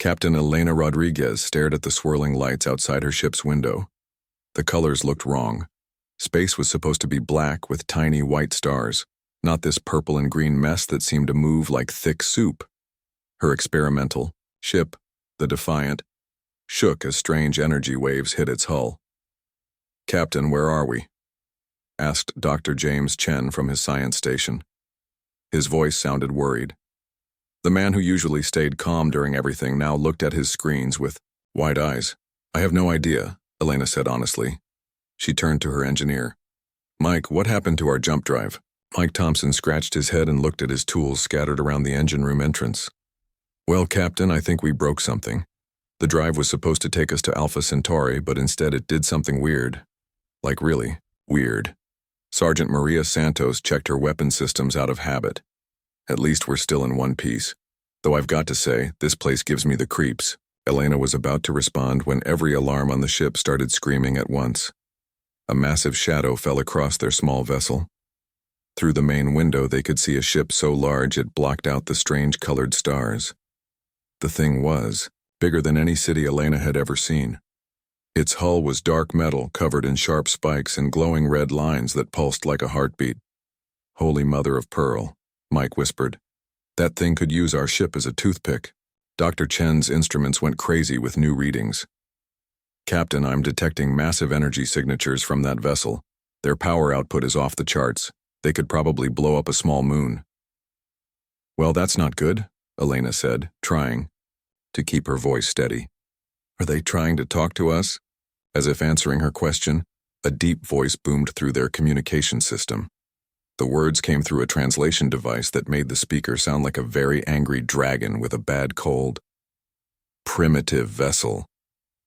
Captain Elena Rodriguez stared at the swirling lights outside her ship's window. The colors looked wrong. Space was supposed to be black with tiny white stars, not this purple and green mess that seemed to move like thick soup. Her experimental ship, the Defiant, shook as strange energy waves hit its hull. "Captain, where are we?" asked Dr. James Chen from his science station. His voice sounded worried. The man who usually stayed calm during everything now looked at his screens with wide eyes. "I have no idea," Elena said honestly. She turned to her engineer. "Mike, what happened to our jump drive?" Mike Thompson scratched his head and looked at his tools scattered around the engine room entrance. "Well, Captain, I think we broke something. The drive was supposed to take us to Alpha Centauri, but instead it did something weird. Like really weird. Sergeant Maria Santos checked her weapon systems out of habit. At least we're still in one piece. Though I've got to say, this place gives me the creeps." Elena was about to respond when every alarm on the ship started screaming at once. A massive shadow fell across their small vessel. Through the main window they could see a ship so large it blocked out the strange colored stars. The thing was bigger than any city Elena had ever seen. Its hull was dark metal covered in sharp spikes and glowing red lines that pulsed like a heartbeat. "Holy Mother of Pearl," Mike whispered. "That thing could use our ship as a toothpick." Dr. Chen's instruments went crazy with new readings. "Captain, I'm detecting massive energy signatures from that vessel. Their power output is off the charts. They could probably blow up a small moon." "Well, that's not good," Elena said, trying to keep her voice steady. "Are they trying to talk to us?" As if answering her question, a deep voice boomed through their communication system. The words came through a translation device that made the speaker sound like a very angry dragon with a bad cold. "Primitive vessel,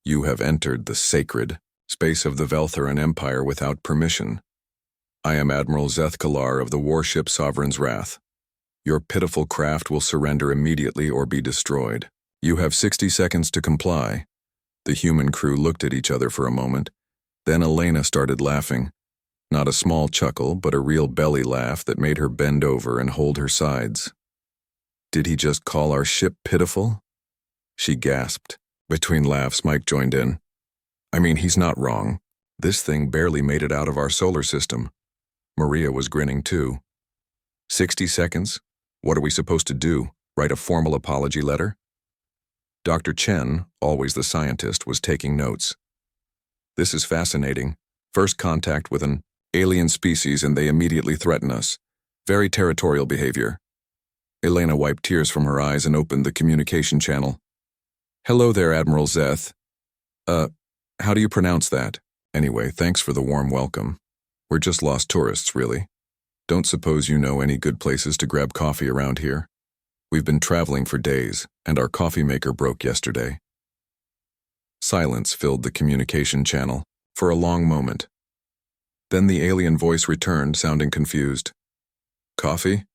you have entered the sacred space of the Veltharan Empire without permission. I am Admiral Zeth Kalar of the warship Sovereign's Wrath. Your pitiful craft will surrender immediately or be destroyed. You have 60 seconds to comply." The human crew looked at each other for a moment. Then Elena started laughing. Not a small chuckle, but a real belly laugh that made her bend over and hold her sides. "Did he just call our ship pitiful?" she gasped. Between laughs, Mike joined in. "I mean, he's not wrong. This thing barely made it out of our solar system." Maria was grinning too. 60 seconds? What are we supposed to do? Write a formal apology letter? Dr. Chen, always the scientist, was taking notes. "This is fascinating. First contact with an alien species and they immediately threaten us. Very territorial behavior." Elena wiped tears from her eyes and opened the communication channel. "Hello there, Admiral Zeth. How do you pronounce that? Anyway, thanks for the warm welcome. We're just lost tourists, really. Don't suppose you know any good places to grab coffee around here? We've been traveling for days, and our coffee maker broke yesterday." Silence filled the communication channel for a long moment. Then the alien voice returned, sounding confused. "Coffee?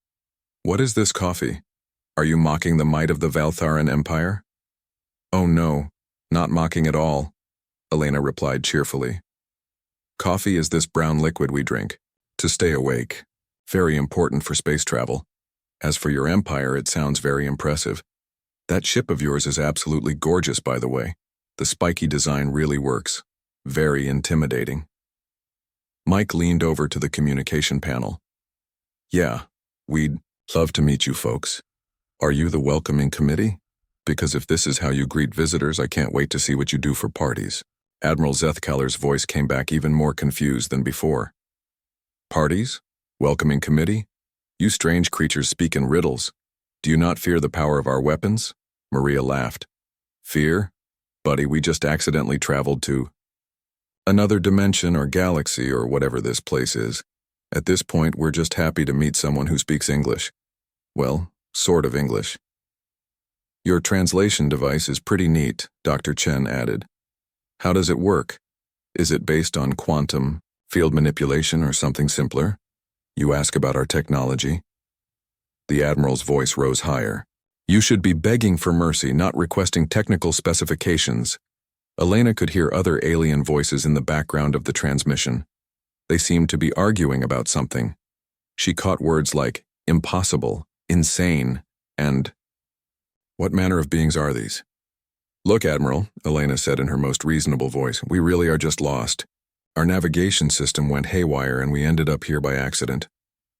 What is this coffee? Are you mocking the might of the Veltharan Empire?" "Oh no, not mocking at all," Elena replied cheerfully. "Coffee is this brown liquid we drink to stay awake. Very important for space travel. As for your empire, it sounds very impressive. That ship of yours is absolutely gorgeous, by the way. The spiky design really works. Very intimidating." Mike leaned over to the communication panel. "Yeah, we'd love to meet you folks. Are you the welcoming committee? Because if this is how you greet visitors, I can't wait to see what you do for parties." Admiral Zethkaller's voice came back even more confused than before. "Parties? Welcoming committee? You strange creatures speak in riddles. Do you not fear the power of our weapons?" Maria laughed. "Fear? Buddy, we just accidentally traveled to another dimension or galaxy or whatever this place is. At this point, we're just happy to meet someone who speaks English. Well, sort of English." "Your translation device is pretty neat," Dr. Chen added. "How does it work? Is it based on quantum field manipulation or something simpler? You ask about our technology." The Admiral's voice rose higher. "You should be begging for mercy, not requesting technical specifications." Elena could hear other alien voices in the background of the transmission. They seemed to be arguing about something. She caught words like impossible, insane, and "What manner of beings are these?" Look, Admiral, Elena said in her most reasonable voice, we really are just lost. Our navigation system went haywire and we ended up here by accident.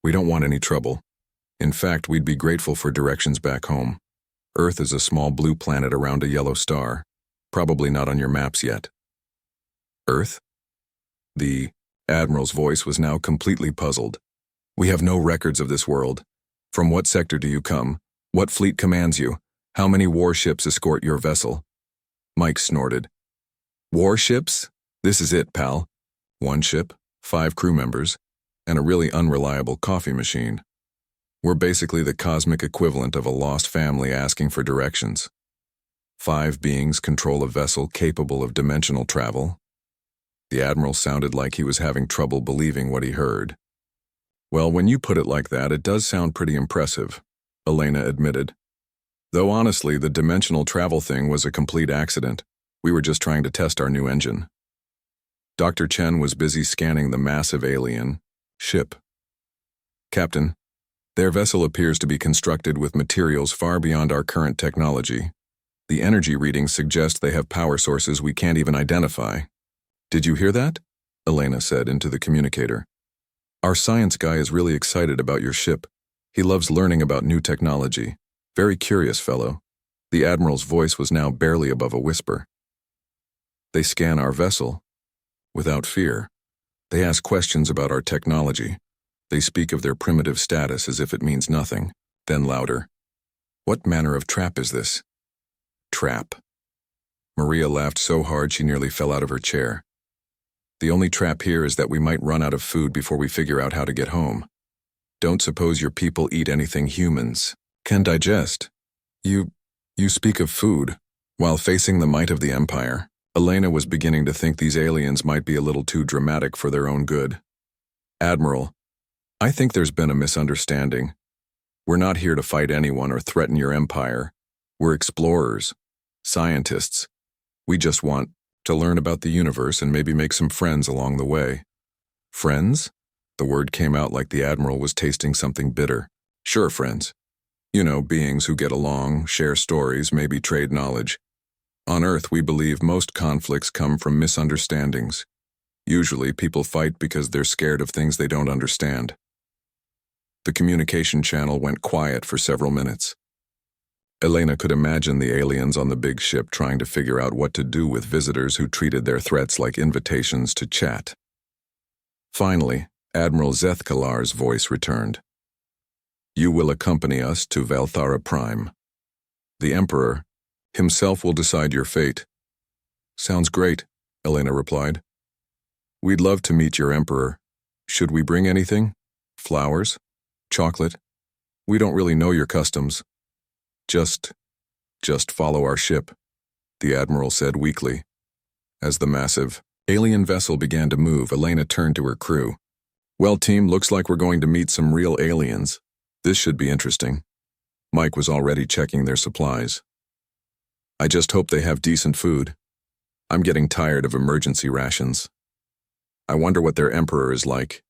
We don't want any trouble. In fact, we'd be grateful for directions back home. Earth is a small blue planet around a yellow star. Probably not on your maps yet. Earth? The Admiral's voice was now completely puzzled. We have no records of this world. From what sector do you come? What fleet commands you? How many warships escort your vessel? Mike snorted. Warships? This is it, pal. 1 ship, 5 crew members, and a really unreliable coffee machine. We're basically the cosmic equivalent of a lost family asking for directions. 5 beings control a vessel capable of dimensional travel. The Admiral sounded like he was having trouble believing what he heard. Well, when you put it like that, it does sound pretty impressive, Elena admitted. Though honestly, the dimensional travel thing was a complete accident. We were just trying to test our new engine. Dr. Chen was busy scanning the massive alien ship. Captain, their vessel appears to be constructed with materials far beyond our current technology. The energy readings suggest they have power sources we can't even identify. Did you hear that? Elena said into the communicator. Our science guy is really excited about your ship. He loves learning about new technology. Very curious fellow. The Admiral's voice was now barely above a whisper. They scan our vessel. Without fear. They ask questions about our technology. They speak of their primitive status as if it means nothing. Then louder. What manner of trap is this? Trap. Maria laughed so hard she nearly fell out of her chair. The only trap here is that we might run out of food before we figure out how to get home. Don't suppose your people eat anything humans can digest. You speak of food. While facing the might of the Empire, Elena was beginning to think these aliens might be a little too dramatic for their own good. Admiral, I think there's been a misunderstanding. We're not here to fight anyone or threaten your empire. We're explorers, scientists. We just want to learn about the universe and maybe make some friends along the way. Friends? The word came out like the Admiral was tasting something bitter. Sure, friends. You know, beings who get along, share stories, maybe trade knowledge. On Earth, we believe most conflicts come from misunderstandings. Usually, people fight because they're scared of things they don't understand. The communication channel went quiet for several minutes. Elena could imagine the aliens on the big ship trying to figure out what to do with visitors who treated their threats like invitations to chat. Finally, Admiral Zethkalar's voice returned. You will accompany us to Valthara Prime. The Emperor himself will decide your fate. Sounds great, Elena replied. We'd love to meet your Emperor. Should we bring anything? Flowers? Chocolate? We don't really know your customs. Just follow our ship, the Admiral said weakly. As the massive alien vessel began to move, Elena turned to her crew. Well, team, looks like we're going to meet some real aliens. This should be interesting. Mike was already checking their supplies. I just hope they have decent food. I'm getting tired of emergency rations. I wonder what their Emperor is like.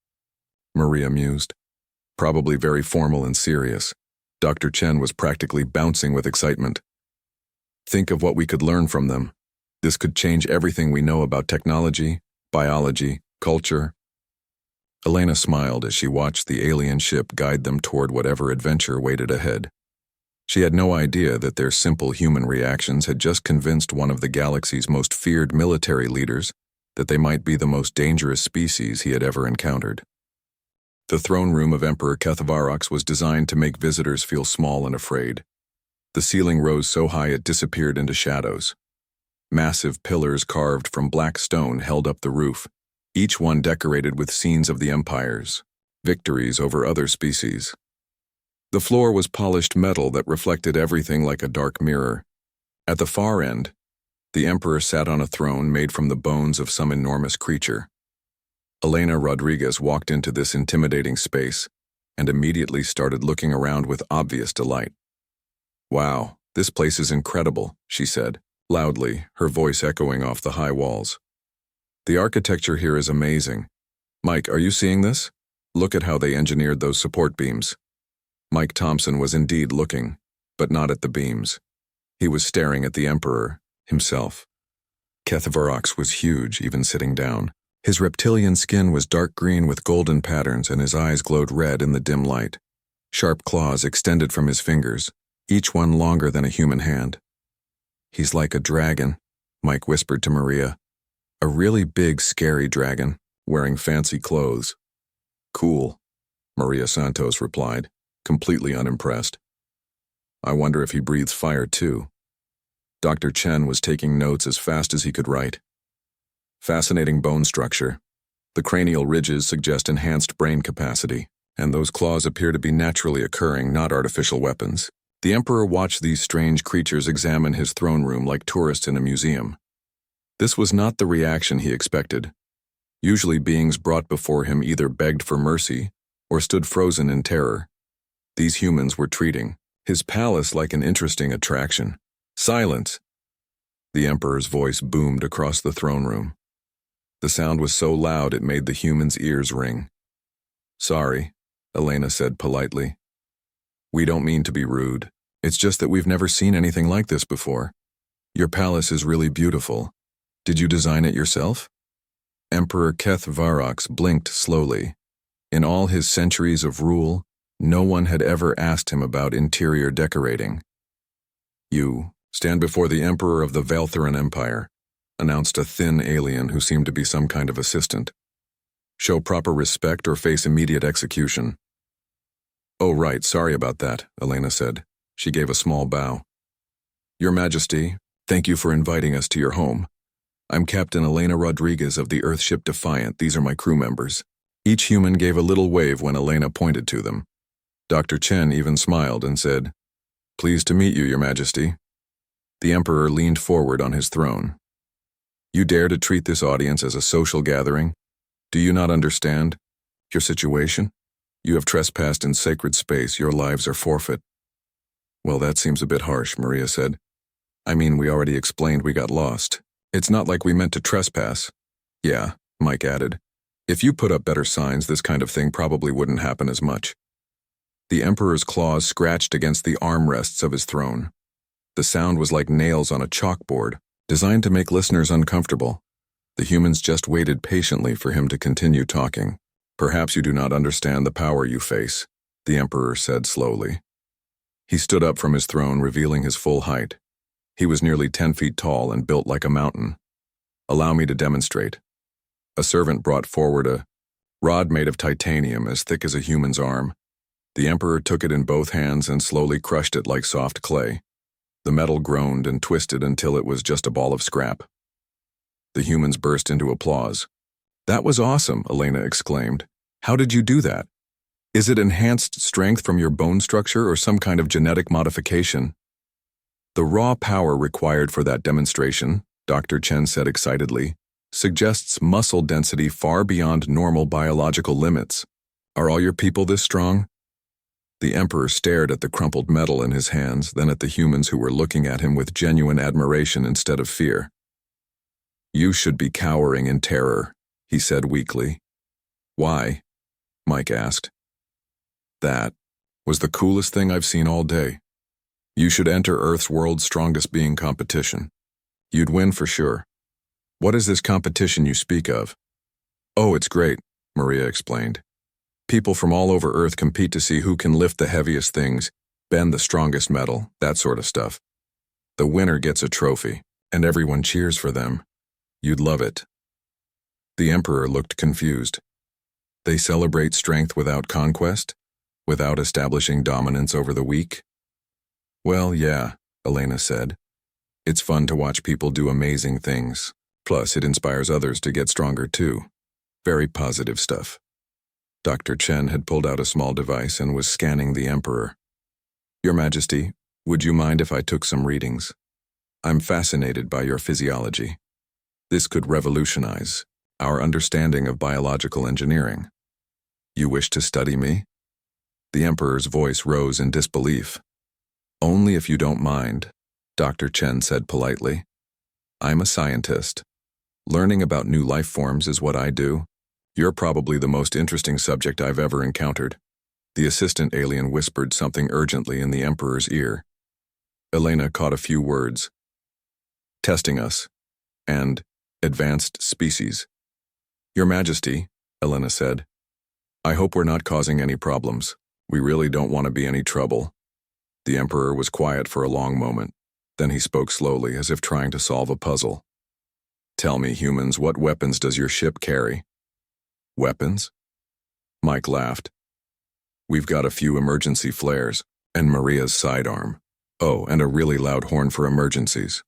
Maria mused. Probably very formal and serious. Dr. Chen was practically bouncing with excitement. Think of what we could learn from them. This could change everything we know about technology, biology, culture. Elena smiled as she watched the alien ship guide them toward whatever adventure waited ahead. She had no idea that their simple human reactions had just convinced one of the galaxy's most feared military leaders that they might be the most dangerous species he had ever encountered. The throne room of Emperor Kethavarrox was designed to make visitors feel small and afraid. The ceiling rose so high it disappeared into shadows. Massive pillars carved from black stone held up the roof, each one decorated with scenes of the Empire's victories over other species. The floor was polished metal that reflected everything like a dark mirror. At the far end, the Emperor sat on a throne made from the bones of some enormous creature. Elena Rodriguez walked into this intimidating space and immediately started looking around with obvious delight. Wow, this place is incredible, she said, loudly, her voice echoing off the high walls. The architecture here is amazing. Mike, are you seeing this? Look at how they engineered those support beams. Mike Thompson was indeed looking, but not at the beams. He was staring at the Emperor, himself. HFY Orcs was huge, even sitting down. His reptilian skin was dark green with golden patterns, and his eyes glowed red in the dim light. Sharp claws extended from his fingers, each one longer than a human hand. "He's like a dragon," Mike whispered to Maria. "A really big, scary dragon, wearing fancy clothes." "Cool," Maria Santos replied, completely unimpressed. "I wonder if he breathes fire too." Dr. Chen was taking notes as fast as he could write. "Fascinating bone structure. The cranial ridges suggest enhanced brain capacity, and those claws appear to be naturally occurring, not artificial weapons." The Emperor watched these strange creatures examine his throne room like tourists in a museum. This was not the reaction he expected. Usually beings brought before him either begged for mercy or stood frozen in terror. These humans were treating his palace like an interesting attraction. "Silence!" The Emperor's voice boomed across the throne room. The sound was so loud it made the humans' ears ring. "Sorry," Elena said politely. "We don't mean to be rude. It's just that we've never seen anything like this before. Your palace is really beautiful. Did you design it yourself?" Emperor HFY Orcs blinked slowly. In all his centuries of rule, no one had ever asked him about interior decorating. "You stand before the Emperor of the Valtheran Empire," announced a thin alien who seemed to be some kind of assistant. "Show proper respect or face immediate execution." "Oh, right, sorry about that," Elena said. She gave a small bow. "Your Majesty, thank you for inviting us to your home. I'm Captain Elena Rodriguez of the Earthship Defiant. These are my crew members." Each human gave a little wave when Elena pointed to them. Dr. Chen even smiled and said, "Pleased to meet you, Your Majesty." The Emperor leaned forward on his throne. "You dare to treat this audience as a social gathering? Do you not understand your situation? You have trespassed in sacred space. Your lives are forfeit." "Well, that seems a bit harsh," Maria said. "I mean, we already explained we got lost. It's not like we meant to trespass." "Yeah," Mike added. "If you put up better signs, this kind of thing probably wouldn't happen as much." The Emperor's claws scratched against the armrests of his throne. The sound was like nails on a chalkboard, designed to make listeners uncomfortable. The humans just waited patiently for him to continue talking. "Perhaps you do not understand the power you face," the Emperor said slowly. He stood up from his throne, revealing his full height. He was nearly 10 feet tall and built like a mountain. "Allow me to demonstrate." A servant brought forward a rod made of titanium as thick as a human's arm. The Emperor took it in both hands and slowly crushed it like soft clay. The metal groaned and twisted until it was just a ball of scrap. The humans burst into applause. "That was awesome," Elena exclaimed. "How did you do that? Is it enhanced strength from your bone structure or some kind of genetic modification?" "The raw power required for that demonstration," Dr. Chen said excitedly, "suggests muscle density far beyond normal biological limits. Are all your people this strong?" The Emperor stared at the crumpled metal in his hands, then at the humans who were looking at him with genuine admiration instead of fear. "You should be cowering in terror," he said weakly. "Why?" Mike asked. "That was the coolest thing I've seen all day. You should enter Earth's world's strongest being competition. You'd win for sure." "What is this competition you speak of?" "Oh, it's great," Maria explained. "People from all over Earth compete to see who can lift the heaviest things, bend the strongest metal, that sort of stuff. The winner gets a trophy, and everyone cheers for them. You'd love it." The Emperor looked confused. "They celebrate strength without conquest? Without establishing dominance over the weak?" "Well, yeah," Elena said. "It's fun to watch people do amazing things. Plus, it inspires others to get stronger too. Very positive stuff." Dr. Chen had pulled out a small device and was scanning the Emperor. "Your Majesty, would you mind if I took some readings? I'm fascinated by your physiology. This could revolutionize our understanding of biological engineering." "You wish to study me?" The Emperor's voice rose in disbelief. "Only if you don't mind," Dr. Chen said politely. "I'm a scientist. Learning about new life forms is what I do. You're probably the most interesting subject I've ever encountered." The assistant alien whispered something urgently in the Emperor's ear. Elena caught a few words. testing us, and advanced species. Your Majesty, Elena said, I hope we're not causing any problems. We really don't want to be any trouble. The Emperor was quiet for a long moment. Then he spoke slowly, as if trying to solve a puzzle. Tell me, humans, what weapons does your ship carry? Weapons? Mike laughed. We've got a few emergency flares, and Maria's sidearm. Oh, and a really loud horn for emergencies.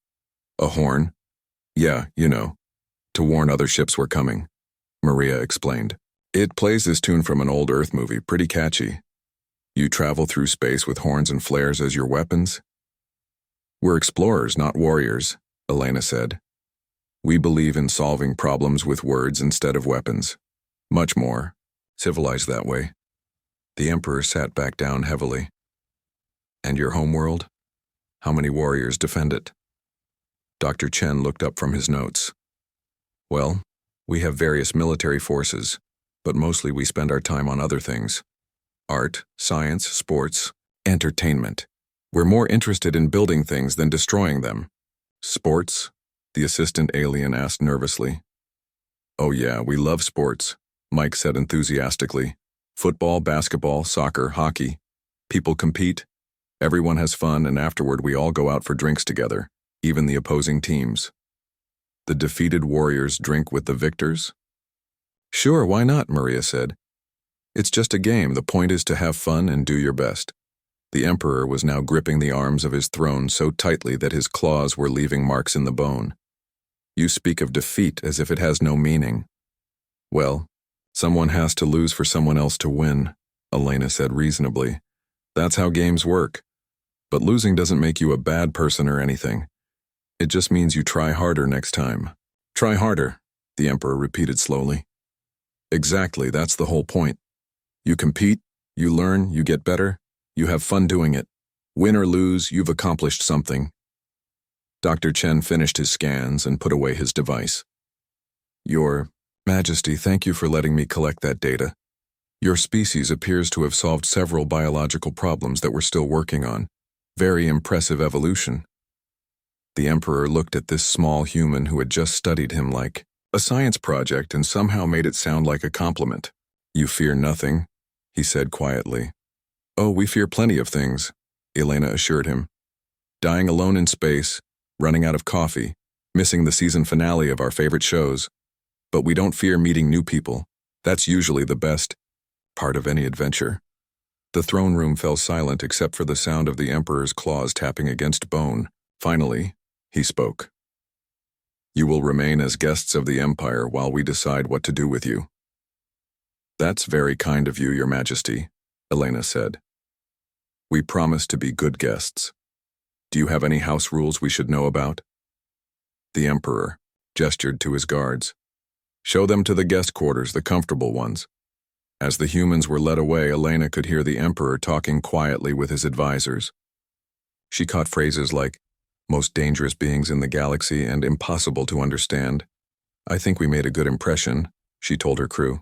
A horn? Yeah, you know, to warn other ships we're coming, Maria explained. It plays this tune from an old Earth movie, pretty catchy. You travel through space with horns and flares as your weapons? We're explorers, not warriors, Elena said. We believe in solving problems with words instead of weapons. Much more civilized that way. The Emperor sat back down heavily. And your homeworld? How many warriors defend it? Dr. Chen looked up from his notes. Well, we have various military forces, but mostly we spend our time on other things. Art, science, sports, entertainment. We're more interested in building things than destroying them. Sports? The assistant alien asked nervously. Oh yeah, we love sports, Mike said enthusiastically. Football, basketball, soccer, hockey. People compete. Everyone has fun, and afterward we all go out for drinks together, even the opposing teams. The defeated warriors drink with the victors? Sure, why not, Maria said. It's just a game. The point is to have fun and do your best. The Emperor was now gripping the arms of his throne so tightly that his claws were leaving marks in the bone. You speak of defeat as if it has no meaning. Well, someone has to lose for someone else to win, Elena said reasonably. That's how games work. But losing doesn't make you a bad person or anything. It just means you try harder next time. Try harder, the Emperor repeated slowly. Exactly, that's the whole point. You compete, you learn, you get better, you have fun doing it. Win or lose, you've accomplished something. Dr. Chen finished his scans and put away his device. Your Majesty, thank you for letting me collect that data. Your species appears to have solved several biological problems that we're still working on. Very impressive evolution. The Emperor looked at this small human who had just studied him like a science project and somehow made it sound like a compliment. You fear nothing, he said quietly. Oh, we fear plenty of things, Elena assured him. Dying alone in space, running out of coffee, missing the season finale of our favorite shows. But we don't fear meeting new people. That's usually the best part of any adventure. The throne room fell silent except for the sound of the Emperor's claws tapping against bone. Finally, he spoke. You will remain as guests of the Empire while we decide what to do with you. That's very kind of you, Your Majesty, Elena said. We promise to be good guests. Do you have any house rules we should know about? The Emperor gestured to his guards. Show them to the guest quarters, the comfortable ones. As the humans were led away, Elena could hear the Emperor talking quietly with his advisors. She caught phrases like, most dangerous beings in the galaxy and impossible to understand. I think we made a good impression, she told her crew.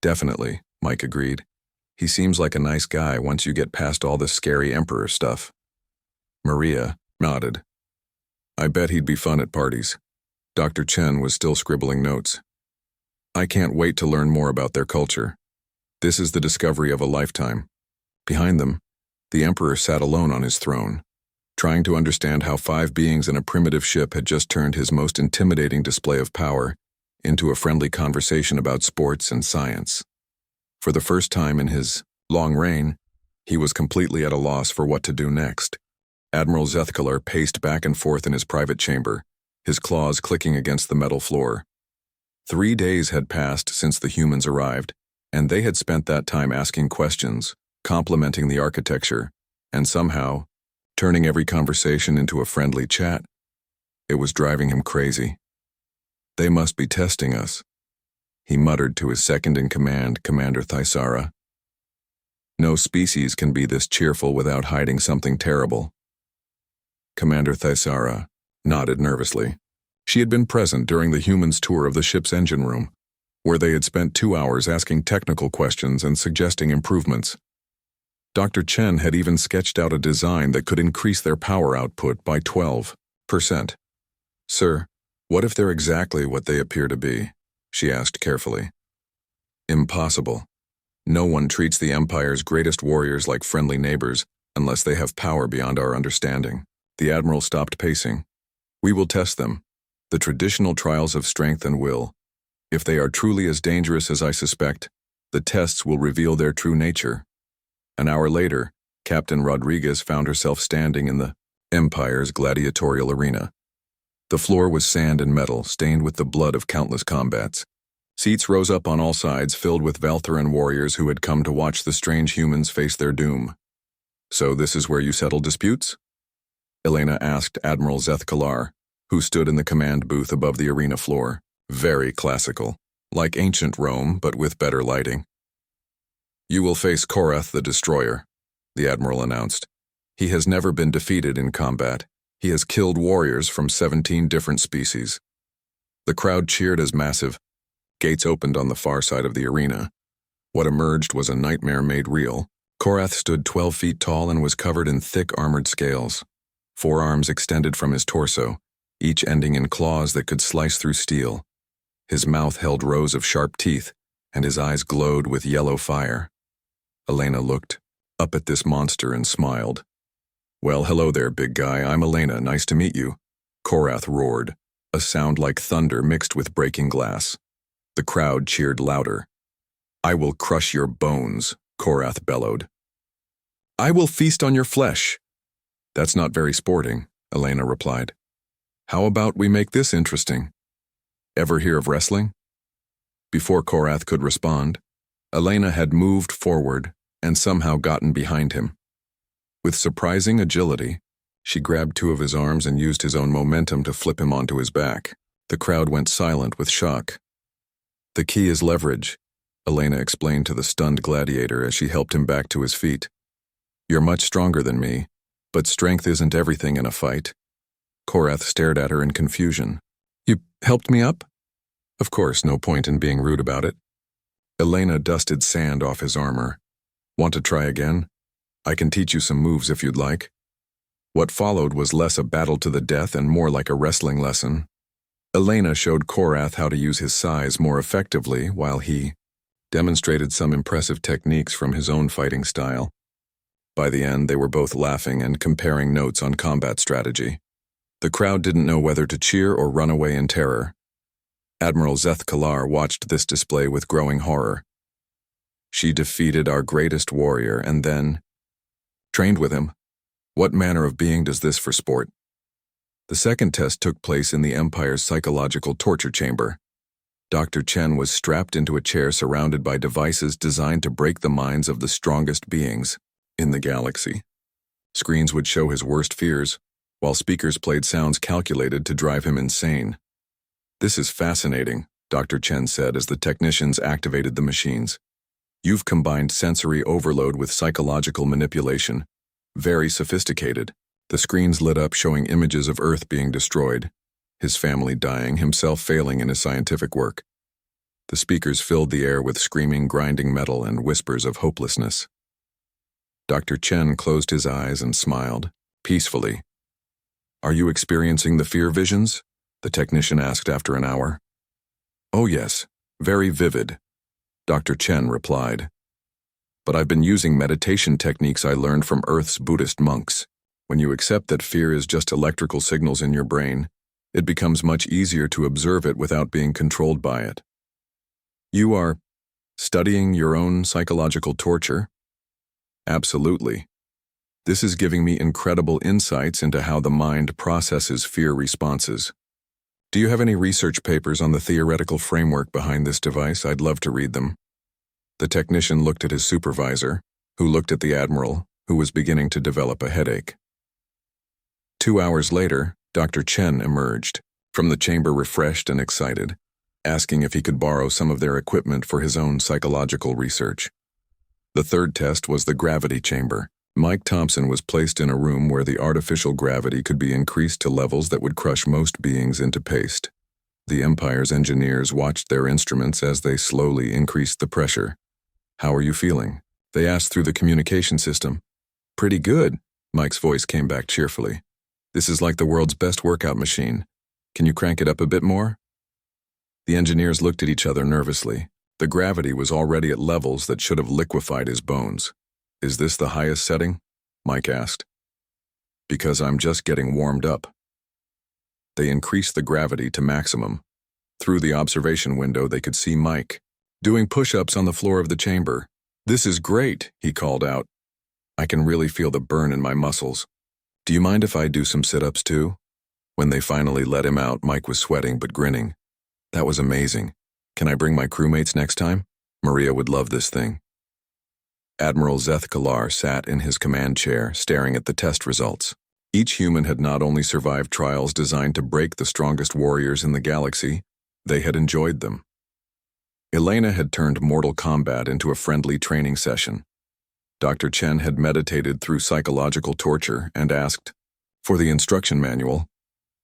Definitely, Mike agreed. He seems like a nice guy once you get past all the scary Emperor stuff. Maria nodded. I bet he'd be fun at parties. Dr. Chen was still scribbling notes. I can't wait to learn more about their culture. This is the discovery of a lifetime. Behind them, the Emperor sat alone on his throne, trying to understand how 5 beings in a primitive ship had just turned his most intimidating display of power into a friendly conversation about sports and science. For the first time in his long reign, he was completely at a loss for what to do next. Admiral Zethkalar paced back and forth in his private chamber, his claws clicking against the metal floor. 3 days had passed since the humans arrived, and they had spent that time asking questions, complimenting the architecture, and somehow turning every conversation into a friendly chat. It was driving him crazy. They must be testing us, he muttered to his second-in-command, Commander Thaisara. No species can be this cheerful without hiding something terrible. Commander Thaisara nodded nervously. She had been present during the humans' tour of the ship's engine room, where they had spent 2 hours asking technical questions and suggesting improvements. Dr. Chen had even sketched out a design that could increase their power output by 12%. Sir, what if they're exactly what they appear to be? She asked carefully. Impossible. No one treats the Empire's greatest warriors like friendly neighbors unless they have power beyond our understanding. The Admiral stopped pacing. We will test them. The traditional trials of strength and will. If they are truly as dangerous as I suspect, the tests will reveal their true nature. An hour later, Captain Rodriguez found herself standing in the Empire's gladiatorial arena. The floor was sand and metal, stained with the blood of countless combats. Seats rose up on all sides, filled with Valtheran warriors who had come to watch the strange humans face their doom. So this is where you settle disputes? Elena asked Admiral Zethkalar, who stood in the command booth above the arena floor. Very classical, like ancient Rome, but with better lighting. You will face Korath the Destroyer, the Admiral announced. He has never been defeated in combat. He has killed warriors from 17 different species. The crowd cheered as massive gates opened on the far side of the arena. What emerged was a nightmare made real. Korath stood 12 feet tall and was covered in thick armored scales. 4 arms extended from his torso, each ending in claws that could slice through steel. His mouth held rows of sharp teeth, and his eyes glowed with yellow fire. Elena looked up at this monster and smiled. Well, hello there, big guy. I'm Elena. Nice to meet you. Korath roared, a sound like thunder mixed with breaking glass. The crowd cheered louder. I will crush your bones, Korath bellowed. I will feast on your flesh. That's not very sporting, Elena replied. How about we make this interesting? Ever hear of wrestling? Before Korath could respond, Elena had moved forward and somehow gotten behind him. With surprising agility, she grabbed 2 of his arms and used his own momentum to flip him onto his back. The crowd went silent with shock. The key is leverage, Elena explained to the stunned gladiator as she helped him back to his feet. You're much stronger than me, but strength isn't everything in a fight. Korath stared at her in confusion. You helped me up? Of course, no point in being rude about it. Elena dusted sand off his armor. Want to try again? I can teach you some moves if you'd like. What followed was less a battle to the death and more like a wrestling lesson. Elena showed Korath how to use his size more effectively while he demonstrated some impressive techniques from his own fighting style. By the end, they were both laughing and comparing notes on combat strategy. The crowd didn't know whether to cheer or run away in terror. Admiral Zethkalar watched this display with growing horror. She defeated our greatest warrior and then trained with him. What manner of being does this for sport? The second test took place in the Empire's psychological torture chamber. Dr. Chen was strapped into a chair surrounded by devices designed to break the minds of the strongest beings in the galaxy. Screens would show his worst fears, while speakers played sounds calculated to drive him insane. This is fascinating, Dr. Chen said as the technicians activated the machines. You've combined sensory overload with psychological manipulation. Very sophisticated. The screens lit up showing images of Earth being destroyed, his family dying, himself failing in his scientific work. The speakers filled the air with screaming, grinding metal and whispers of hopelessness. Dr. Chen closed his eyes and smiled, peacefully. Are you experiencing the fear visions? The technician asked after an hour. Oh yes, very vivid, Dr. Chen replied. But I've been using meditation techniques I learned from Earth's Buddhist monks. When you accept that fear is just electrical signals in your brain, it becomes much easier to observe it without being controlled by it. You are studying your own psychological torture? Absolutely. This is giving me incredible insights into how the mind processes fear responses. Do you have any research papers on the theoretical framework behind this device? I'd love to read them. The technician looked at his supervisor, who looked at the Admiral, who was beginning to develop a headache. 2 hours later, Dr. Chen emerged from the chamber refreshed and excited, asking if he could borrow some of their equipment for his own psychological research. The third test was the gravity chamber. Mike Thompson was placed in a room where the artificial gravity could be increased to levels that would crush most beings into paste. The Empire's engineers watched their instruments as they slowly increased the pressure. How are you feeling? They asked through the communication system. Pretty good, Mike's voice came back cheerfully. This is like the world's best workout machine. Can you crank it up a bit more? The engineers looked at each other nervously. The gravity was already at levels that should have liquefied his bones. Is this the highest setting? Mike asked. Because I'm just getting warmed up. They increased the gravity to maximum. Through the observation window, they could see Mike doing push-ups on the floor of the chamber. This is great, he called out. I can really feel the burn in my muscles. Do you mind if I do some sit-ups too? When they finally let him out, Mike was sweating but grinning. That was amazing. Can I bring my crewmates next time? Maria would love this thing. Admiral Zeth Kalar sat in his command chair, staring at the test results. Each human had not only survived trials designed to break the strongest warriors in the galaxy, they had enjoyed them. Elena had turned Mortal Kombat into a friendly training session. Dr. Chen had meditated through psychological torture and asked for the instruction manual.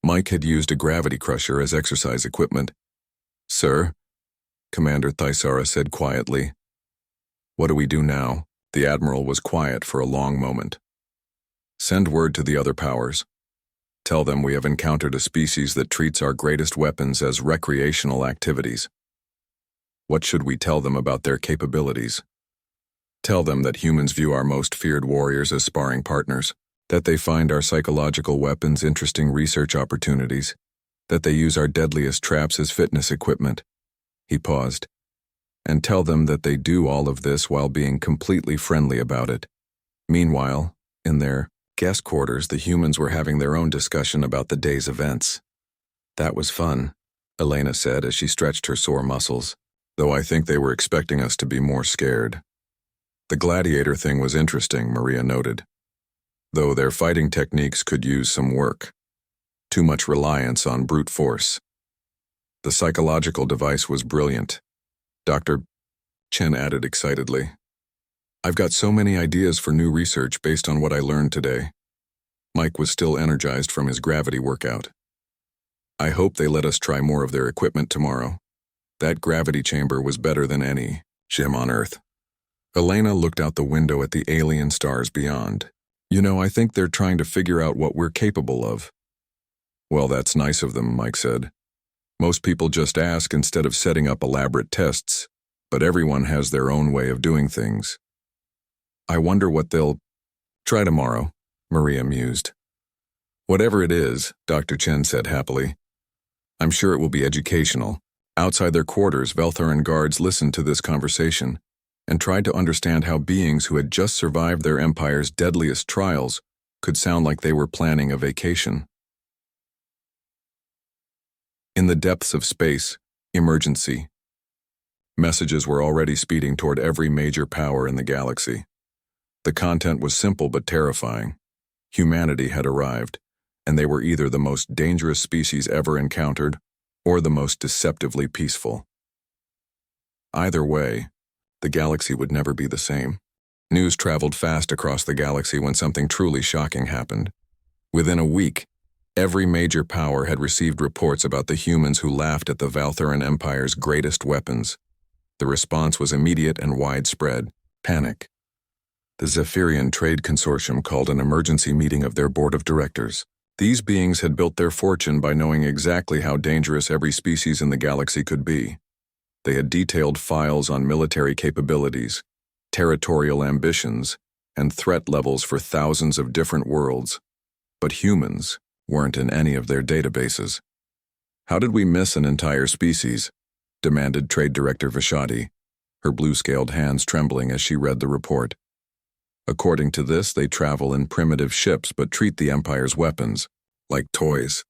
Mike had used a gravity crusher as exercise equipment. Sir, Commander Thaisara said quietly. What do we do now? The Admiral was quiet for a long moment. Send word to the other powers. Tell them we have encountered a species that treats our greatest weapons as recreational activities. What should we tell them about their capabilities? Tell them that humans view our most feared warriors as sparring partners, that they find our psychological weapons interesting research opportunities, that they use our deadliest traps as fitness equipment. He paused. And tell them that they do all of this while being completely friendly about it. Meanwhile, in their guest quarters, the humans were having their own discussion about the day's events. That was fun, Elena said as she stretched her sore muscles, though I think they were expecting us to be more scared. The gladiator thing was interesting, Maria noted, though their fighting techniques could use some work. Too much reliance on brute force. The psychological device was brilliant. Dr. Chen added excitedly. I've got so many ideas for new research based on what I learned today. Mike was still energized from his gravity workout. I hope they let us try more of their equipment tomorrow. That gravity chamber was better than any gym on Earth. Elena looked out the window at the alien stars beyond. You know, I think they're trying to figure out what we're capable of. Well, that's nice of them, Mike said. Most people just ask instead of setting up elaborate tests, but everyone has their own way of doing things. I wonder what they'll try tomorrow, Maria mused. Whatever it is, Dr. Chen said happily. I'm sure it will be educational. Outside their quarters, Veltharan guards listened to this conversation and tried to understand how beings who had just survived their empire's deadliest trials could sound like they were planning a vacation. In the depths of space, emergency. Messages were already speeding toward every major power in the galaxy. The content was simple but terrifying. Humanity had arrived, and they were either the most dangerous species ever encountered or the most deceptively peaceful. Either way, the galaxy would never be the same. News traveled fast across the galaxy when something truly shocking happened. Within a week, every major power had received reports about the humans who laughed at the Valtharan Empire's greatest weapons. The response was immediate and widespread: panic. The Zephyrian Trade Consortium called an emergency meeting of their board of directors. These beings had built their fortune by knowing exactly how dangerous every species in the galaxy could be. They had detailed files on military capabilities, territorial ambitions, and threat levels for thousands of different worlds. But humans weren't in any of their databases. How did we miss an entire species? Demanded Trade Director Vashati, her blue-scaled hands trembling as she read the report. According to this, they travel in primitive ships but treat the Empire's weapons like toys.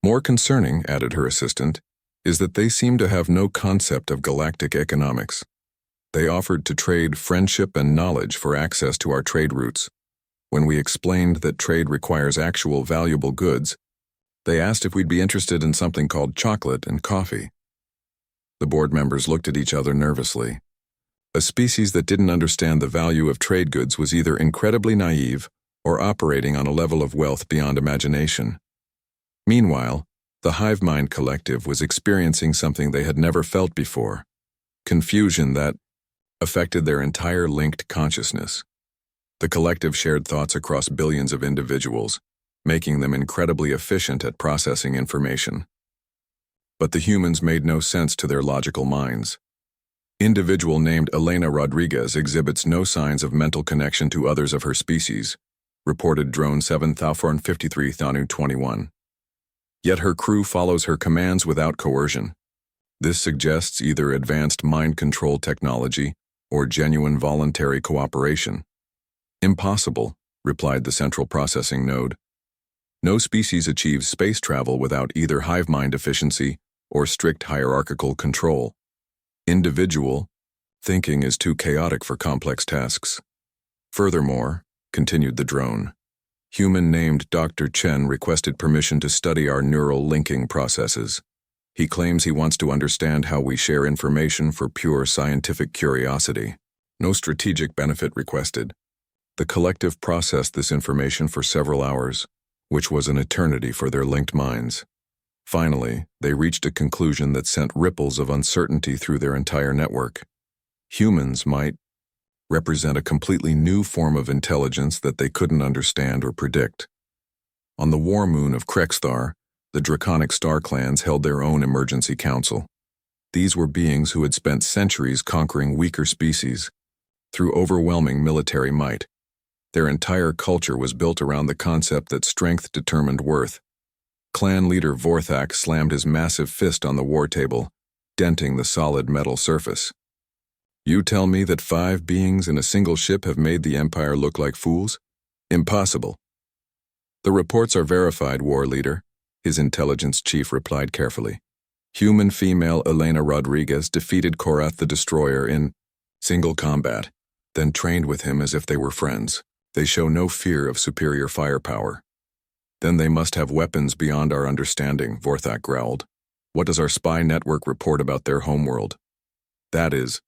More concerning, added her assistant, is that they seem to have no concept of galactic economics. They offered to trade friendship and knowledge for access to our trade routes. When we explained that trade requires actual valuable goods, they asked if we'd be interested in something called chocolate and coffee. The board members looked at each other nervously. A species that didn't understand the value of trade goods was either incredibly naive or operating on a level of wealth beyond imagination. Meanwhile, the Hive Mind Collective was experiencing something they had never felt before: confusion that affected their entire linked consciousness. The collective shared thoughts across billions of individuals, making them incredibly efficient at processing information. but the humans made no sense to their logical minds. Individual named Elena Rodriguez exhibits no signs of mental connection to others of her species, reported Drone 7053 Thanu 21. Yet her crew follows her commands without coercion. This suggests either advanced mind control technology or genuine voluntary cooperation. Impossible, replied the central processing node. No species achieves space travel without either hive mind efficiency or strict hierarchical control. Individual thinking is too chaotic for complex tasks. Furthermore, continued the drone, human named Dr. Chen requested permission to study our neural linking processes. He claims he wants to understand how we share information for pure scientific curiosity. No strategic benefit requested. The collective processed this information for several hours, which was an eternity for their linked minds. Finally, they reached a conclusion that sent ripples of uncertainty through their entire network. Humans might represent a completely new form of intelligence that they couldn't understand or predict. On the war moon of Krexthar, the draconic star clans held their own emergency council. These were beings who had spent centuries conquering weaker species through overwhelming military might. Their entire culture was built around the concept that strength determined worth. Clan leader Vorthak slammed his massive fist on the war table, denting the solid metal surface. You tell me that 5 beings in a single ship have made the Empire look like fools? Impossible. The reports are verified, war leader, his intelligence chief replied carefully. Human female Elena Rodriguez defeated Korath the Destroyer in single combat, then trained with him as if they were friends. They show no fear of superior firepower. Then they must have weapons beyond our understanding, Vorthak growled. What does our spy network report about their homeworld? That is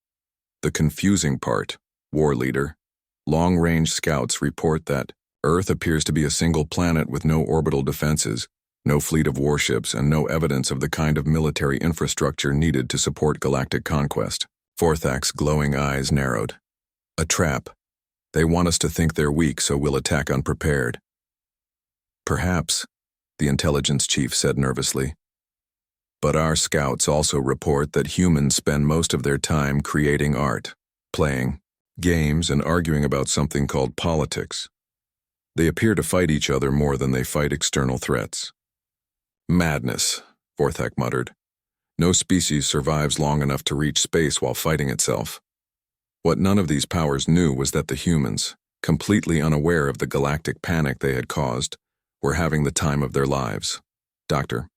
the confusing part, war leader. Long-range scouts report that Earth appears to be a single planet with no orbital defenses, no fleet of warships, and no evidence of the kind of military infrastructure needed to support galactic conquest. Vorthak's glowing eyes narrowed. A trap. They want us to think they're weak, so we'll attack unprepared. Perhaps, the intelligence chief said nervously. But our scouts also report that humans spend most of their time creating art, playing games, and arguing about something called politics. They appear to fight each other more than they fight external threats. Madness, Vorthak muttered. No species survives long enough to reach space while fighting itself. What none of these powers knew was that the humans, completely unaware of the galactic panic they had caused, were having the time of their lives. Dr.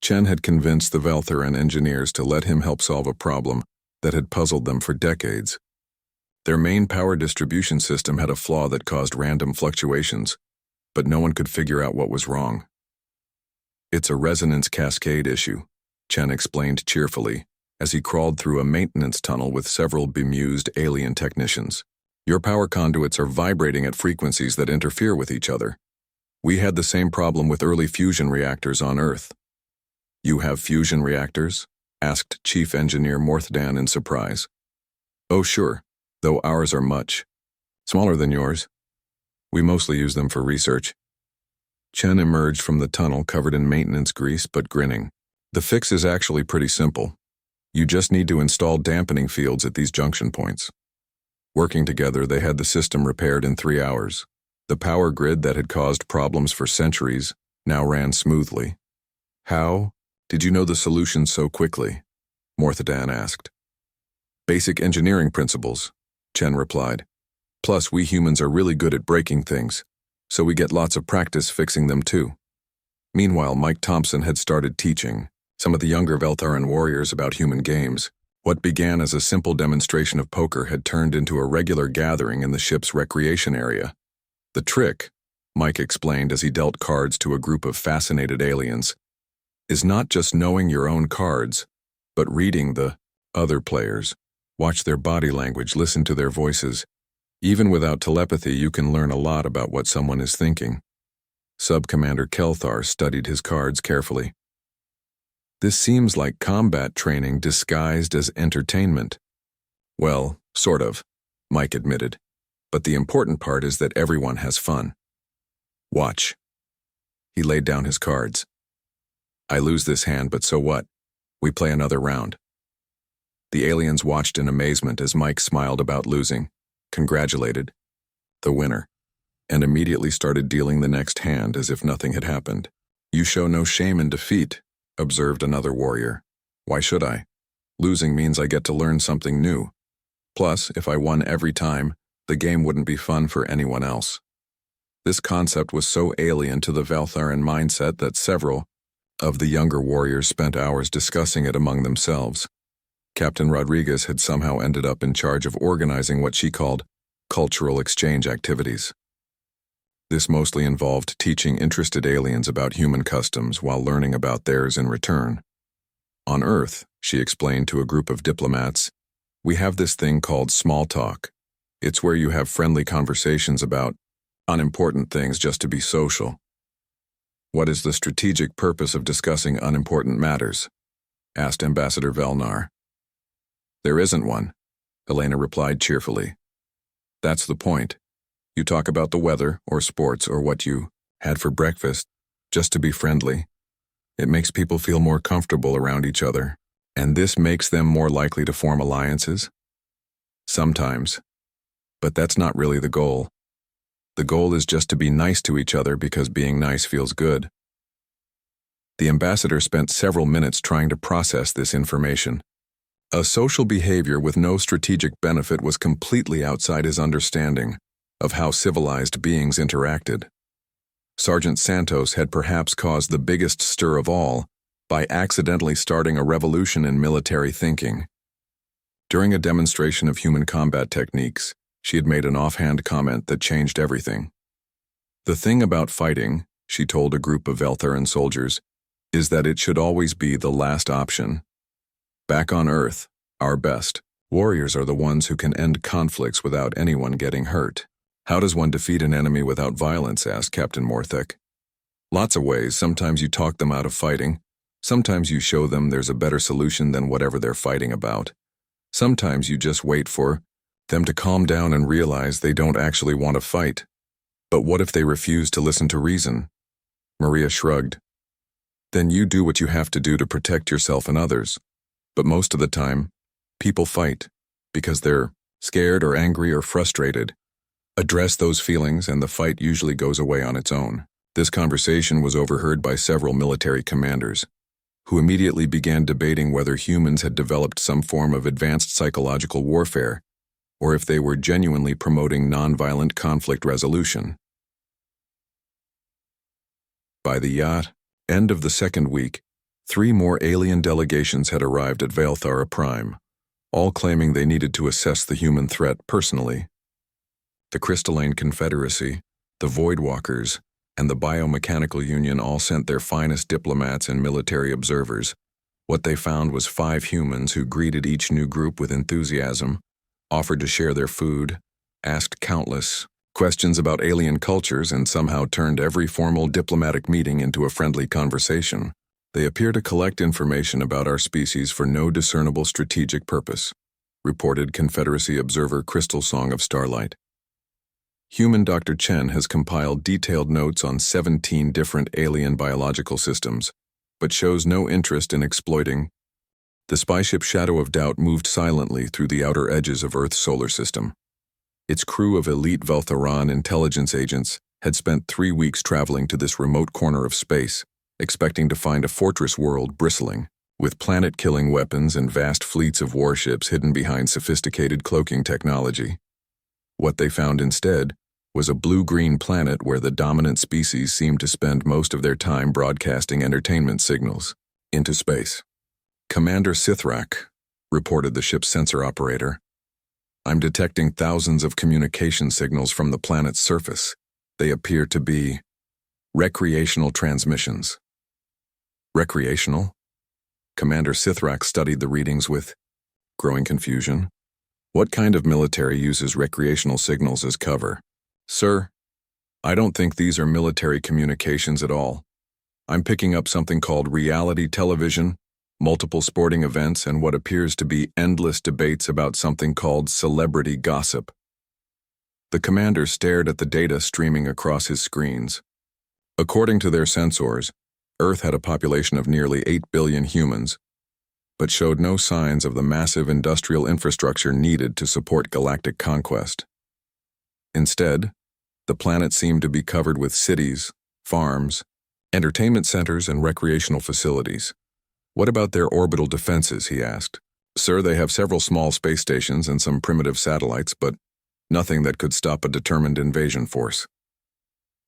Chen had convinced the Veltharan engineers to let him help solve a problem that had puzzled them for decades. Their main power distribution system had a flaw that caused random fluctuations, but no one could figure out what was wrong. It's a resonance cascade issue, Chen explained cheerfully, as he crawled through a maintenance tunnel with several bemused alien technicians. Your power conduits are vibrating at frequencies that interfere with each other. We had the same problem with early fusion reactors on Earth. You have fusion reactors? Asked Chief Engineer Morthdan in surprise. Oh sure, though ours are much smaller than yours. We mostly use them for research. Chen emerged from the tunnel covered in maintenance grease but grinning. The fix is actually pretty simple. You just need to install dampening fields at these junction points. Working together, they had the system repaired in 3 hours. The power grid that had caused problems for centuries now ran smoothly. How did you know the solution so quickly? Morthdan asked. Basic engineering principles, Chen replied. Plus, we humans are really good at breaking things, so we get lots of practice fixing them too. Meanwhile, Mike Thompson had started teaching some of the younger Veltharan warriors about human games. What began as a simple demonstration of poker had turned into a regular gathering in the ship's recreation area. The trick, Mike explained as he dealt cards to a group of fascinated aliens, is not just knowing your own cards, but reading the other players. Watch their body language, listen to their voices. Even without telepathy, you can learn a lot about what someone is thinking. Sub-Commander Kelthar studied his cards carefully. This seems like combat training disguised as entertainment. Well, sort of, Mike admitted. But the important part is that everyone has fun. Watch. He laid down his cards. I lose this hand, but so what? We play another round. The aliens watched in amazement as Mike smiled about losing, congratulated the winner, and immediately started dealing the next hand as if nothing had happened. You show no shame in defeat, observed another warrior. Why should I? Losing means I get to learn something new. Plus, if I won every time, the game wouldn't be fun for anyone else. This concept was so alien to the Veltharan mindset that several of the younger warriors spent hours discussing it among themselves. Captain Rodriguez had somehow ended up in charge of organizing what she called cultural exchange activities. This mostly involved teaching interested aliens about human customs while learning about theirs in return. On Earth, she explained to a group of diplomats, we have this thing called small talk. It's where you have friendly conversations about unimportant things just to be social. What is the strategic purpose of discussing unimportant matters? Asked Ambassador Velnar. There isn't one, Elena replied cheerfully. That's the point. You talk about the weather or sports or what you had for breakfast, just to be friendly. It makes people feel more comfortable around each other, and this makes them more likely to form alliances? Sometimes. But that's not really the goal. The goal is just to be nice to each other because being nice feels good. The ambassador spent several minutes trying to process this information. A social behavior with no strategic benefit was completely outside his understanding of how civilized beings interacted. Sergeant Santos had perhaps caused the biggest stir of all by accidentally starting a revolution in military thinking. During a demonstration of human combat techniques, she had made an offhand comment that changed everything. The thing about fighting, she told a group of Veltharan soldiers, is that it should always be the last option. Back on Earth, our best warriors are the ones who can end conflicts without anyone getting hurt. How does one defeat an enemy without violence? Asked Captain Morthek. Lots of ways. Sometimes you talk them out of fighting. Sometimes you show them there's a better solution than whatever they're fighting about. Sometimes you just wait for them to calm down and realize they don't actually want to fight. But what if they refuse to listen to reason? Maria shrugged. Then you do what you have to do to protect yourself and others. But most of the time, people fight because they're scared or angry or frustrated. Address those feelings and the fight usually goes away on its own. This conversation was overheard by several military commanders, who immediately began debating whether humans had developed some form of advanced psychological warfare, or if they were genuinely promoting nonviolent conflict resolution. By the end of the second week, 3 more alien delegations had arrived at Velthara Prime, all claiming they needed to assess the human threat personally. The Crystalline Confederacy, the Voidwalkers, and the Biomechanical Union all sent their finest diplomats and military observers. What they found was 5 humans who greeted each new group with enthusiasm, offered to share their food, asked countless questions about alien cultures, and somehow turned every formal diplomatic meeting into a friendly conversation. They appear to collect information about our species for no discernible strategic purpose, reported Confederacy observer Crystal Song of Starlight. Human Dr. Chen has compiled detailed notes on 17 different alien biological systems, but shows no interest in exploiting. The spyship Shadow of Doubt moved silently through the outer edges of Earth's solar system. Its crew of elite Veltharan intelligence agents had spent 3 weeks traveling to this remote corner of space, expecting to find a fortress world bristling with planet-killing weapons and vast fleets of warships hidden behind sophisticated cloaking technology. What they found instead was a blue-green planet where the dominant species seemed to spend most of their time broadcasting entertainment signals into space. Commander Sithrak, reported the ship's sensor operator. I'm detecting thousands of communication signals from the planet's surface. They appear to be recreational transmissions. Recreational? Commander Sithrak studied the readings with growing confusion. What kind of military uses recreational signals as cover? Sir, I don't think these are military communications at all. I'm picking up something called reality television, multiple sporting events, and what appears to be endless debates about something called celebrity gossip. The commander stared at the data streaming across his screens. According to their sensors, Earth had a population of nearly 8 billion humans, but showed no signs of the massive industrial infrastructure needed to support galactic conquest. Instead, the planet seemed to be covered with cities, farms, entertainment centers, and recreational facilities. "What about their orbital defenses?" he asked. "Sir, they have several small space stations and some primitive satellites, but nothing that could stop a determined invasion force.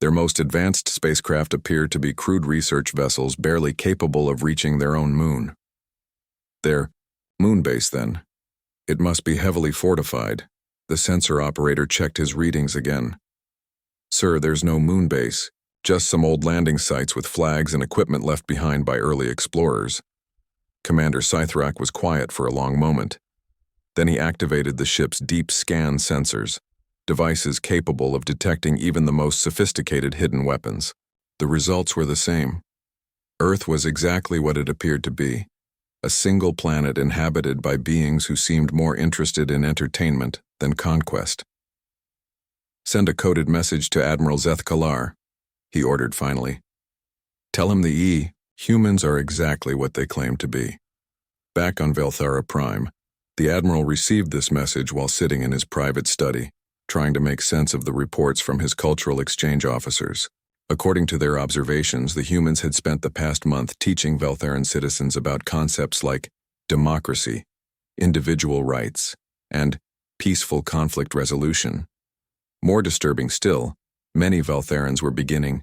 Their most advanced spacecraft appear to be crude research vessels barely capable of reaching their own moon." "Their moon base, then? It must be heavily fortified." The sensor operator checked his readings again. "Sir, there's no moon base, just some old landing sites with flags and equipment left behind by early explorers." Commander Scythrak was quiet for a long moment. Then he activated the ship's deep scan sensors, devices capable of detecting even the most sophisticated hidden weapons. The results were the same. Earth was exactly what it appeared to be, a single planet inhabited by beings who seemed more interested in entertainment than conquest. "Send a coded message to Admiral Zethkalar," he ordered finally. "Tell him the humans are exactly what they claim to be." Back on Velthara Prime, the Admiral received this message while sitting in his private study, trying to make sense of the reports from his cultural exchange officers. According to their observations, the humans had spent the past month teaching Veltharan citizens about concepts like democracy, individual rights, and peaceful conflict resolution. More disturbing still, many Veltharans were beginning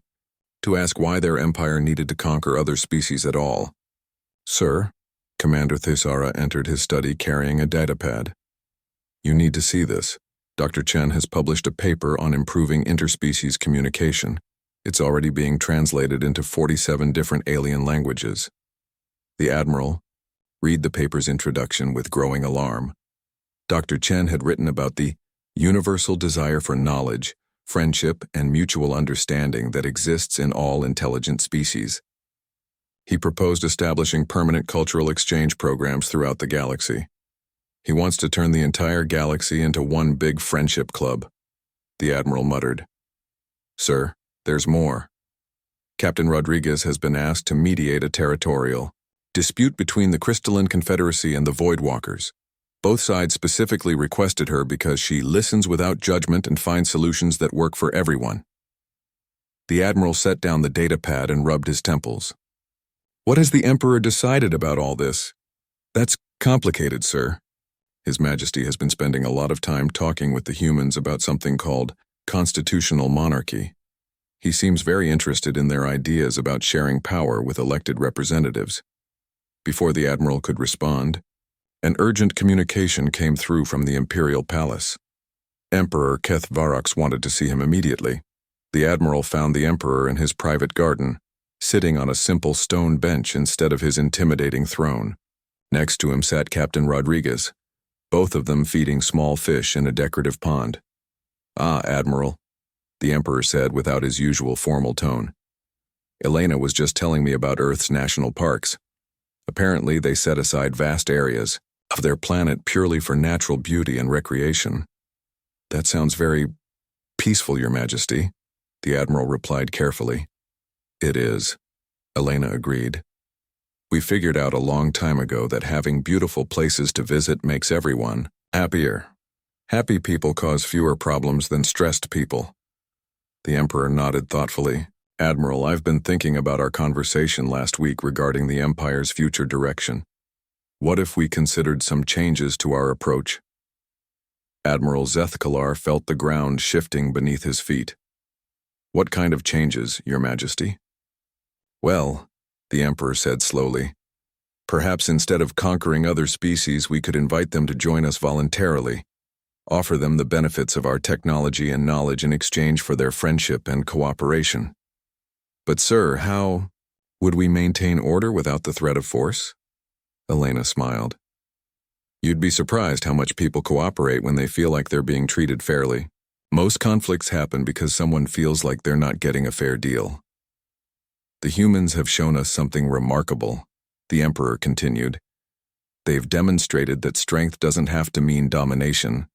to ask why their empire needed to conquer other species at all. "Sir," Commander Thesara entered his study carrying a datapad. "You need to see this. Dr. Chen has published a paper on improving interspecies communication. It's already being translated into 47 different alien languages." The Admiral read the paper's introduction with growing alarm. Dr. Chen had written about the universal desire for knowledge, friendship, and mutual understanding that exists in all intelligent species. He proposed establishing permanent cultural exchange programs throughout the galaxy. He wants to turn the entire galaxy into one big friendship club. The Admiral muttered. "Sir, there's more. Captain Rodriguez has been asked to mediate a territorial dispute between the Crystalline Confederacy and the Voidwalkers. Both sides specifically requested her because she listens without judgment and finds solutions that work for everyone." The Admiral set down the datapad and rubbed his temples. "What has the Emperor decided about all this?" "That's complicated, sir. His Majesty has been spending a lot of time talking with the humans about something called constitutional monarchy. He seems very interested in their ideas about sharing power with elected representatives." Before the Admiral could respond, an urgent communication came through from the Imperial Palace. Emperor Keth Varox wanted to see him immediately. The Admiral found the Emperor in his private garden, sitting on a simple stone bench instead of his intimidating throne. Next to him sat Captain Rodriguez, both of them feeding small fish in a decorative pond. "Ah, Admiral," the Emperor said without his usual formal tone. "Elena was just telling me about Earth's national parks. Apparently, they set aside vast areas of their planet purely for natural beauty and recreation." "That sounds very peaceful, Your Majesty," the Admiral replied carefully. "It is," Elena agreed. "We figured out a long time ago that having beautiful places to visit makes everyone happier. Happy people cause fewer problems than stressed people." The Emperor nodded thoughtfully. "Admiral, I've been thinking about our conversation last week regarding the Empire's future direction. What if we considered some changes to our approach?" Admiral Zethkalar felt the ground shifting beneath his feet. "What kind of changes, Your Majesty?" "Well," the Emperor said slowly, "perhaps instead of conquering other species, we could invite them to join us voluntarily, offer them the benefits of our technology and knowledge in exchange for their friendship and cooperation." "But sir, how would we maintain order without the threat of force?" Elena smiled. "You'd be surprised how much people cooperate when they feel like they're being treated fairly. Most conflicts happen because someone feels like they're not getting a fair deal." "The humans have shown us something remarkable," the Emperor continued. "They've demonstrated that strength doesn't have to mean domination,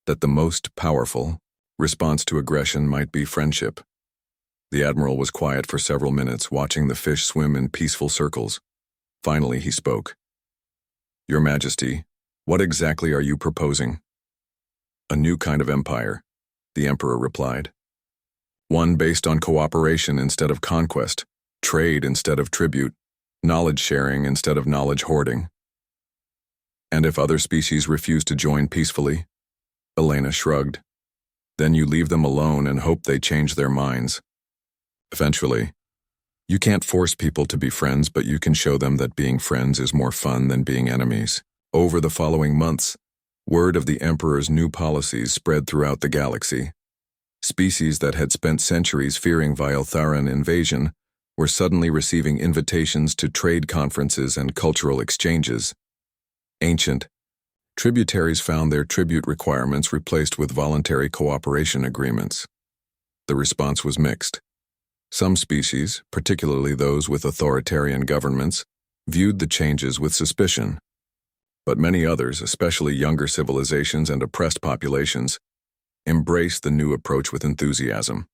that the most powerful response to aggression might be friendship. The admiral was quiet for several minutes, watching the fish swim in peaceful circles. Finally, he spoke. "Your Majesty, what exactly are you proposing?" "A new kind of empire," the emperor replied. "One based on cooperation instead of conquest, trade instead of tribute, knowledge sharing instead of knowledge hoarding." "And if other species refuse to join peacefully?" Elena shrugged. "Then you leave them alone and hope they change their minds. Eventually. You can't force people to be friends, but you can show them that being friends is more fun than being enemies." Over the following months, word of the Emperor's new policies spread throughout the galaxy. Species that had spent centuries fearing Vialtharan invasion were suddenly receiving invitations to trade conferences and cultural exchanges. Ancient tributaries found their tribute requirements replaced with voluntary cooperation agreements. The response was mixed. Some species, particularly those with authoritarian governments, viewed the changes with suspicion. But many others, especially younger civilizations and oppressed populations, embraced the new approach with enthusiasm.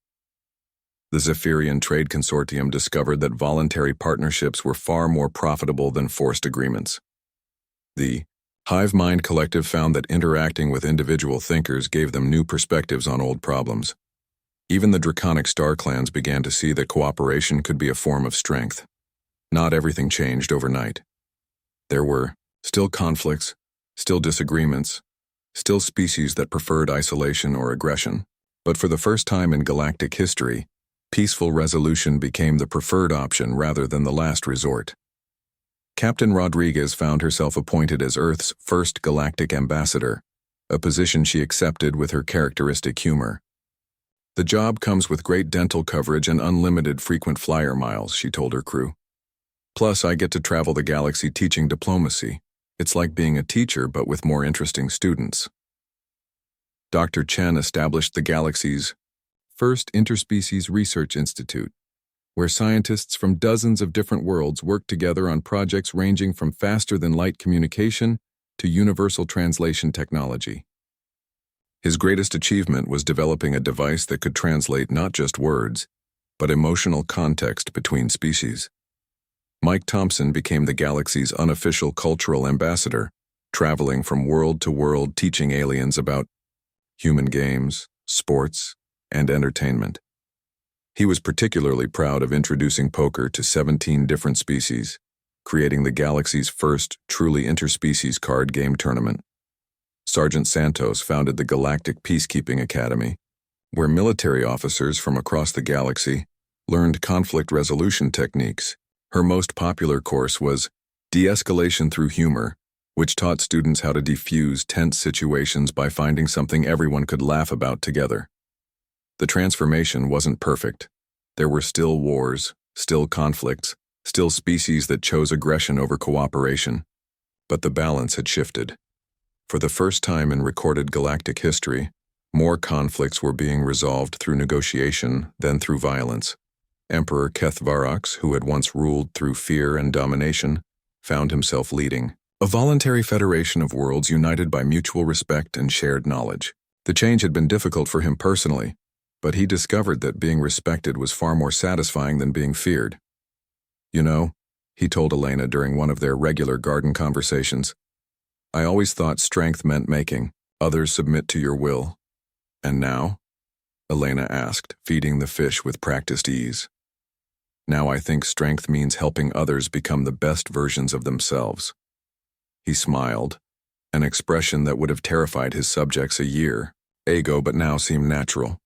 The Zephyrian Trade Consortium discovered that voluntary partnerships were far more profitable than forced agreements. The Hive Mind Collective found that interacting with individual thinkers gave them new perspectives on old problems. Even the draconic star clans began to see that cooperation could be a form of strength. Not everything changed overnight. There were still conflicts, still disagreements, still species that preferred isolation or aggression. But for the first time in galactic history, peaceful resolution became the preferred option rather than the last resort. Captain Rodriguez found herself appointed as Earth's first galactic ambassador, a position she accepted with her characteristic humor. "The job comes with great dental coverage and unlimited frequent flyer miles," she told her crew. "Plus, I get to travel the galaxy teaching diplomacy. It's like being a teacher, but with more interesting students." Dr. Chen established the galaxy's first interspecies research institute, where scientists from dozens of different worlds work together on projects ranging from faster-than-light communication to universal translation technology. His greatest achievement was developing a device that could translate not just words, but emotional context between species. Mike Thompson became the galaxy's unofficial cultural ambassador, traveling from world to world teaching aliens about human games, sports, and entertainment. He was particularly proud of introducing poker to 17 different species, creating the galaxy's first truly interspecies card game tournament. Sergeant Santos founded the Galactic Peacekeeping Academy, where military officers from across the galaxy learned conflict resolution techniques. Her most popular course was De-Escalation Through Humor, which taught students how to defuse tense situations by finding something everyone could laugh about together. The transformation wasn't perfect. There were still wars, still conflicts, still species that chose aggression over cooperation. But the balance had shifted. For the first time in recorded galactic history, more conflicts were being resolved through negotiation than through violence. Emperor Keth Varox, who had once ruled through fear and domination, found himself leading a voluntary federation of worlds united by mutual respect and shared knowledge. The change had been difficult for him personally, but he discovered that being respected was far more satisfying than being feared. "You know," he told Elena during one of their regular garden conversations, "I always thought strength meant making others submit to your will." "And now?" Elena asked, feeding the fish with practiced ease. "Now I think strength means helping others become the best versions of themselves." He smiled, an expression that would have terrified his subjects a year ago but now seemed natural.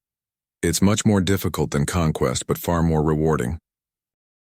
"It's much more difficult than conquest but far more rewarding."